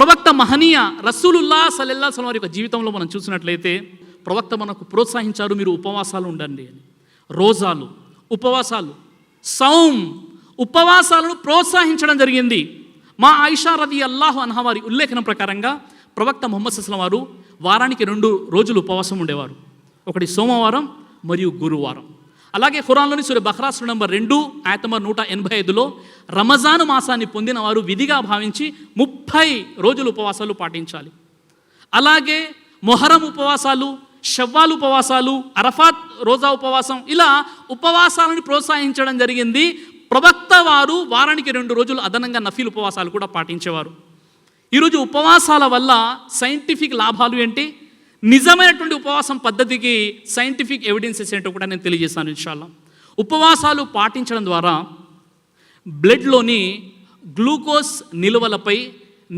ప్రవక్త మహనీయ రసూలుల్లాహ్ సల్లల్లాహు అలైహి వసల్లం వారి యొక్క జీవితంలో మనం చూసినట్లయితే ప్రవక్త మనకు ప్రోత్సహించారు, మీరు ఉపవాసాలు ఉండండి అని. రోజాలు, ఉపవాసాలు, సౌం, ఉపవాసాలను ప్రోత్సహించడం జరిగింది. మా ఆయిషా రదియల్లాహు అన్హా వారి ఉల్లేఖనం ప్రకారంగా ప్రవక్త ముహమ్మద్ సల్లల్లాహు అలైహి వసల్లం వారు వారానికి 2 రోజులు ఉపవాసం ఉండేవారు. ఒకటి సోమవారం మరియు గురువారం. అలాగే ఖురాన్లోని సూరా బఖరా సూరా నంబర్ 2 ఆయత్ నంబర్ 185లో రమజాను మాసాన్ని పొందిన వారు విధిగా భావించి 30 రోజులు ఉపవాసాలు పాటించాలి. అలాగే మొహరం ఉపవాసాలు, షవ్వాల్ ఉపవాసాలు, అరఫాత్ రోజా ఉపవాసం, ఇలా ఉపవాసాలను ప్రోత్సహించడం జరిగింది. ప్రవక్త వారు వారానికి 2 రోజులు అదనంగా నఫీల్ ఉపవాసాలు కూడా పాటించేవారు. ఈరోజు ఉపవాసాల వల్ల సైంటిఫిక్ లాభాలు ఏంటి, నిజమైనటువంటి ఉపవాసం పద్ధతికి సైంటిఫిక్ ఎవిడెన్సెస్ ఏంటో కూడా నేను తెలియజేస్తాను ఇన్షాల్లా. ఉపవాసాలు పాటించడం ద్వారా బ్లడ్లోని గ్లూకోజ్ నిల్వలపై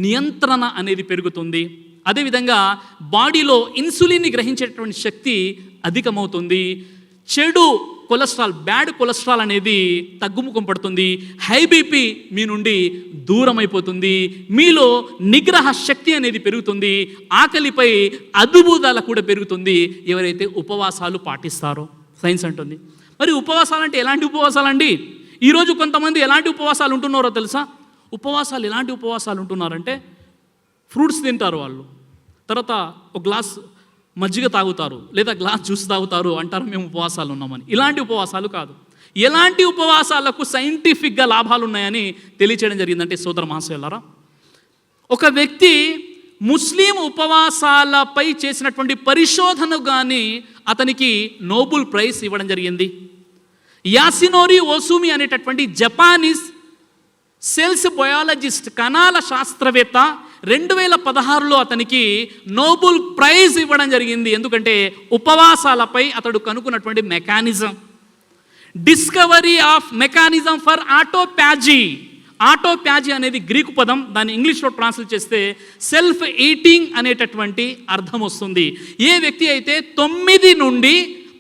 నియంత్రణ అనేది పెరుగుతుంది. అదేవిధంగా బాడీలో ఇన్సులిన్ని గ్రహించేటటువంటి శక్తి అధికమవుతుంది. చెడు కొలెస్ట్రాల్, బ్యాడ్ కొలెస్ట్రాల్ అనేది తగ్గుముఖం పడుతుంది. హై బీపీ మీ నుండి దూరం అయిపోతుంది. మీలో నిగ్రహ శక్తి అనేది పెరుగుతుంది. ఆకలిపై అదుబుదాల కూడా పెరుగుతుంది ఎవరైతే ఉపవాసాలు పాటిస్తారో, సైన్స్ అంటుంది. మరి ఉపవాసాలు అంటే ఎలాంటి ఉపవాసాలు అండి? ఈరోజు కొంతమంది ఎలాంటి ఉపవాసాలు ఉంటున్నారో తెలుసా? ఉపవాసాలు ఎలాంటి ఉపవాసాలు ఉంటున్నారంటే ఫ్రూట్స్ తింటారు వాళ్ళు, తర్వాత ఒక గ్లాస్ మజ్జిగ తాగుతారు, లేదా గ్లాస్ జ్యూస్ తాగుతారు, అంటారు మేము ఉపవాసాలు ఉన్నామని. ఇలాంటి ఉపవాసాలు కాదు. ఎలాంటి ఉపవాసాలకు సైంటిఫిక్గా లాభాలు ఉన్నాయని తెలియచేయడం జరిగిందంటే సోదర మహాశయులారా, ఒక వ్యక్తి ముస్లిం ఉపవాసాలపై చేసినటువంటి పరిశోధన కానీ అతనికి నోబెల్ ప్రైజ్ ఇవ్వడం జరిగింది. యాసినోరి ఓసుమి అనేటటువంటి జపానీస్ సెల్స్ బయాలజిస్ట్, కణాల శాస్త్రవేత్త 2016లో అతనికి నోబెల్ ప్రైజ్ ఇవ్వడం జరిగింది. ఎందుకంటే ఉపవాసాలపై అతడు కనుక్కున్నటువంటి mechanism, discovery of mechanism for autophagy. Autophagy అనేది గ్రీకు పదం, దాన్ని ఇంగ్లీష్లో ట్రాన్స్లేట్ చేస్తే సెల్ఫ్ ఈటింగ్ అనేటటువంటి అర్థం వస్తుంది. ఏ వ్యక్తి అయితే 9 నుండి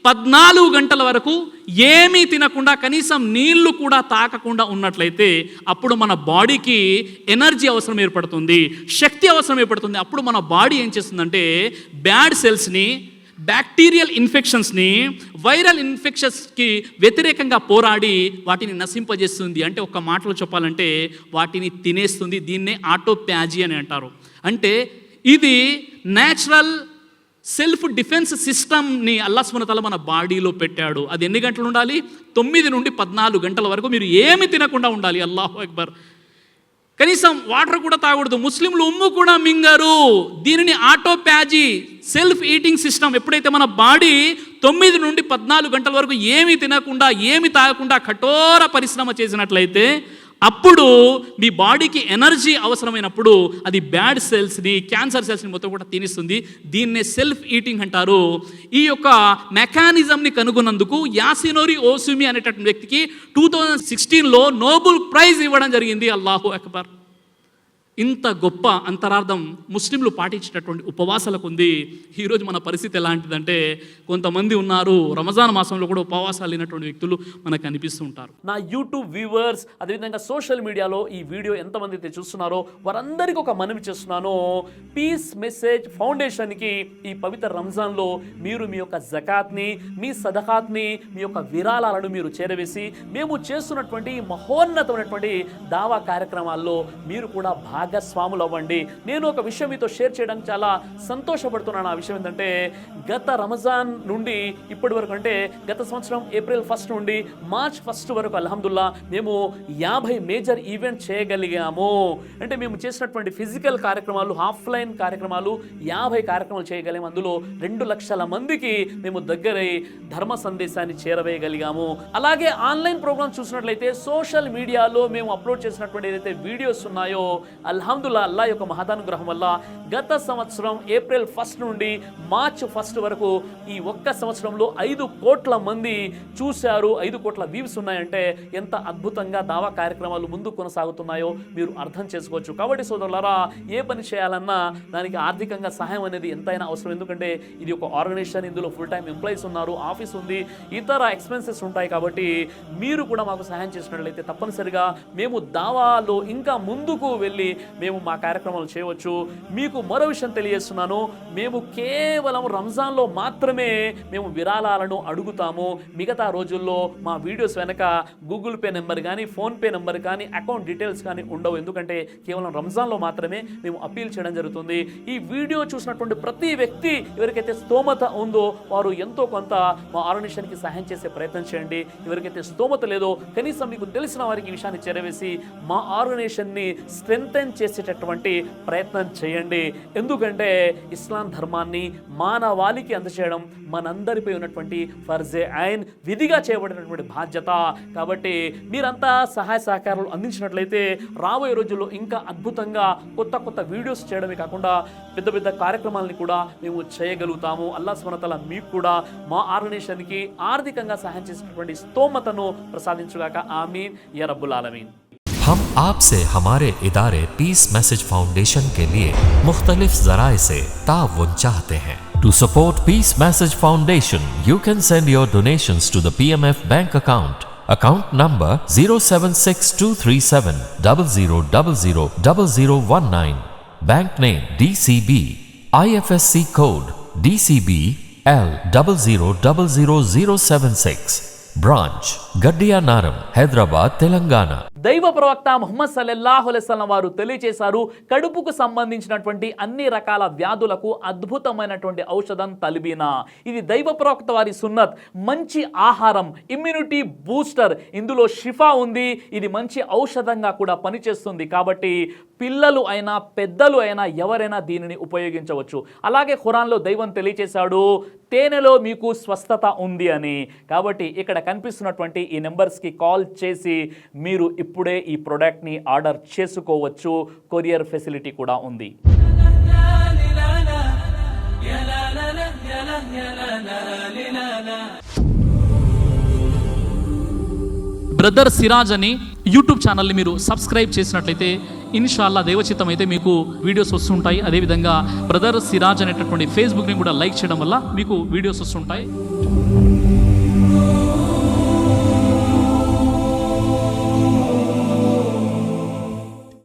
14 గంటల వరకు ఏమీ తినకుండా, కనీసం నీళ్లు కూడా తాకకుండా ఉన్నట్లయితే అప్పుడు మన బాడీకి ఎనర్జీ అవసరం ఏర్పడుతుంది, శక్తి అవసరం ఏర్పడుతుంది. అప్పుడు మన బాడీ ఏం చేస్తుందంటే బ్యాడ్ సెల్స్ని, బ్యాక్టీరియల్ ఇన్ఫెక్షన్స్ని, వైరల్ ఇన్ఫెక్షన్స్కి వ్యతిరేకంగా పోరాడి వాటిని నశింపజేస్తుంది. అంటే ఒక మాటలో చెప్పాలంటే వాటిని తినేస్తుంది. దీన్నే ఆటోపాజీ అని అంటారు. అంటే ఇది న్యాచురల్ సెల్ఫ్ డిఫెన్స్ సిస్టమ్ని అల్లాహ్ సుబ్హానహు వ తఆలా మన బాడీలో పెట్టాడు. అది ఎన్ని గంటలు ఉండాలి? 9 నుండి 14 గంటల వరకు మీరు ఏమి తినకుండా ఉండాలి. అల్లాహు అక్బర్. కనీసం వాటర్ కూడా తాగకూడదు. ముస్లింలు ఉమ్ము కూడా మింగరు. దీనిని ఆటోపాజీ, సెల్ఫ్ ఈటింగ్ సిస్టమ్. ఎప్పుడైతే మన బాడీ 9 నుండి 14 గంటల వరకు ఏమి తినకుండా, ఏమి తాగకుండా కఠోర పరిశ్రమ చేసినట్లయితే అప్పుడు మీ బాడీకి ఎనర్జీ అవసరమైనప్పుడు అది బ్యాడ్ సెల్స్ని, క్యాన్సర్ సెల్స్ని మొత్తం కూడా తినేస్తుంది. దీన్నే సెల్ఫ్ ఈటింగ్ అంటారు. ఈ యొక్క మెకానిజంని కనుగొన్నందుకు యాసినోరి ఓసుమి అనేటటువంటి వ్యక్తికి 2016లో నోబెల్ ప్రైజ్ ఇవ్వడం జరిగింది. అల్లాహు అక్బర్. ఇంత గొప్ప అంతరార్థం ముస్లింలు పాటించేటటువంటి ఉపవాసాలకు ఉంది. ఈరోజు మన పరిస్థితి ఎలాంటిదంటే కొంతమంది ఉన్నారు రంజాన్ మాసంలో కూడా ఉపవాసాలు లేనటువంటి వ్యక్తులు మనకు కనిపిస్తూ ఉంటారు. నా యూట్యూబ్ వ్యూవర్స్, అదేవిధంగా సోషల్ మీడియాలో ఈ వీడియో ఎంతమంది అయితే చూస్తున్నారో వారందరికీ ఒక మనవి చేస్తున్నాను. పీస్ మెసేజ్ ఫౌండేషన్కి ఈ పవిత్ర రంజాన్లో మీరు మీ యొక్క జకాత్ని, మీ సదకాత్ని, మీ యొక్క విరాళాలను మీరు చేరవేసి మేము చేస్తున్నటువంటి మహోన్నతమైనటువంటి దావా కార్యక్రమాల్లో మీరు కూడా భాగస్వాములు అవ్వండి. నేను ఒక విషయం మీతో షేర్ చేయడానికి చాలా సంతోషపడుతున్నాను. ఆ విషయం ఏంటంటే గత రంజాన్ నుండి ఇప్పటి వరకు, అంటే గత సంవత్సరం ఏప్రిల్ 1 నుండి మార్చ్ 1 వరకు అల్హమ్దుల్లా మేము 50 మేజర్ ఈవెంట్ చేయగలిగాము. అంటే మేము చేసినటువంటి ఫిజికల్ కార్యక్రమాలు, ఆఫ్లైన్ కార్యక్రమాలు 50 కార్యక్రమాలు చేయగలిగాము. అందులో 2 లక్షల మందికి మేము దగ్గరై ధర్మ సందేశాన్ని చేరవేయగలిగాము. అలాగే ఆన్లైన్ ప్రోగ్రామ్స్ చూసినట్లయితే సోషల్ మీడియాలో మేము అప్లోడ్ చేసినటువంటి ఏదైతే వీడియోస్ ఉన్నాయో అల్హమ్దుల్లా అల్లాహ్ యొక్క మహదానుగ్రహం వల్ల గత సంవత్సరం ఏప్రిల్ 1 నుండి మార్చ్ 1 వరకు ఈ ఒక్క సంవత్సరంలో 5 కోట్ల మంది చూశారు. 5 కోట్ల వ్యూస్ ఉన్నాయంటే ఎంత అద్భుతంగా దావా కార్యక్రమాలు ముందు కొనసాగుతున్నాయో మీరు అర్థం చేసుకోవచ్చు. కాబట్టి సోదరులారా, ఏ పని చేయాలన్నా దానికి ఆర్థికంగా సహాయం అనేది ఎంతైనా అవసరం. ఎందుకంటే ఇది ఒక ఆర్గనైజేషన్, ఇందులో ఫుల్ టైం ఎంప్లాయీస్ ఉన్నారు, ఆఫీస్ ఉంది, ఇతర ఎక్స్పెన్సెస్ ఉంటాయి. కాబట్టి మీరు కూడా మాకు సహాయం చేసినట్లయితే తప్పనిసరిగా మేము దావాలో ఇంకా ముందుకు వెళ్ళి మేము మా కార్యక్రమాలు చేయవచ్చు. మీకు మరో విషయం తెలియజేస్తున్నాను, మేము కేవలం రంజాన్లో మాత్రమే మేము విరాళాలను అడుగుతాము. మిగతా రోజుల్లో మా వీడియోస్ వెనక గూగుల్ పే నెంబర్ కానీ, ఫోన్పే నెంబర్ కానీ, అకౌంట్ డీటెయిల్స్ కానీ ఉండవు. ఎందుకంటే కేవలం రంజాన్లో మాత్రమే మేము అప్పీల్ చేయడం జరుగుతుంది. ఈ వీడియో చూసినటువంటి ప్రతి వ్యక్తి ఎవరికైతే స్తోమత ఉందో వారు ఎంతో కొంత మా ఆర్గనైజేషన్కి సహాయం చేసే ప్రయత్నం చేయండి. ఎవరికైతే స్తోమత లేదో కనీసం మీకు తెలిసిన వారికి ఈ విషయాన్ని చేరవేసి మా ఆర్గనైజేషన్ని స్ట్రెంథెన్ చేసేటటువంటి ప్రయత్నం చేయండి. ఎందుకంటే ఇస్లాం ధర్మాన్ని మానవాళికి అందచేయడం మనందరిపై ఉన్నటువంటి ఫర్జే ఐన్, విధిగా చేయబడినటువంటి బాధ్యత. కాబట్టి మీరంతా సహాయ సహకారాలు అందించినట్లయితే రాబోయే రోజుల్లో ఇంకా అద్భుతంగా కొత్త కొత్త వీడియోస్ చేయడమే కాకుండా పెద్ద పెద్ద కార్యక్రమాలని కూడా మేము చేయగలుగుతాము. అల్లాహ్ సుబ్హానహు వ తఆలా మీకు కూడా మా ఆర్గనైజేషన్కి ఆర్థికంగా సహాయం చేసినటువంటి స్తోమతను ప్రసాదించుగాక. ఆమీన్ యా రబ్బుల్ ఆలమీన్. हम आपसे हमारे इदारे पीस मैसेज फाउंडेशन के लिए मुख्तलिफ ज़राए से ताउन चाहते हैं. To support Peace Message Foundation, you can send your donations to the PMF bank account. Account number 0762370000019. Bank name DCB. IFSC code DCB L000076. Branch Gaddiya Naram, Hyderabad, Telangana. దైవ ప్రవక్త ముహమ్మద్ సల్లల్లాహు అలైహి వసల్లం వారు తెలియజేశారు, కడుపుకు సంబంధించినటువంటి అన్ని రకాల వ్యాధులకు అద్భుతమైనటువంటి ఔషధం తల్బీనా. ఇది దైవ ప్రవక్త వారి సున్నత్. మంచి ఆహారం, ఇమ్యూనిటీ బూస్టర్, ఇందులో షిఫా ఉంది. ఇది మంచి ఔషధంగా కూడా పనిచేస్తుంది. కాబట్టి పిల్లలు అయినా పెద్దలు అయినా ఎవరైనా దీనిని ఉపయోగించవచ్చు. అలాగే ఖురాన్లో దైవం తెలియజేశాడు, తేనెలో మీకు స్వస్థత ఉంది అని. కాబట్టి ఇక్కడ కనిపిస్తున్నటువంటి ఈ నెంబర్స్కి కాల్ చేసి మీరు ఇప్పుడే ఈ ప్రోడక్ట్ని ఆర్డర్ చేసుకోవచ్చు. కొరియర్ ఫెసిలిటీ కూడా ఉంది. బ్రదర్ సిరాజ్ అని యూట్యూబ్ ఛానల్ని మీరు సబ్స్క్రైబ్ చేసినట్లయితే ఇన్షాల్లా దేవచిత్తం అయితే మీకు వీడియోస్ వస్తుంటాయి. అదేవిధంగా బ్రదర్ సిరాజ్ అనేటటువంటి ఫేస్బుక్ని కూడా లైక్ చేయడం వల్ల మీకు వీడియోస్ వస్తుంటాయి.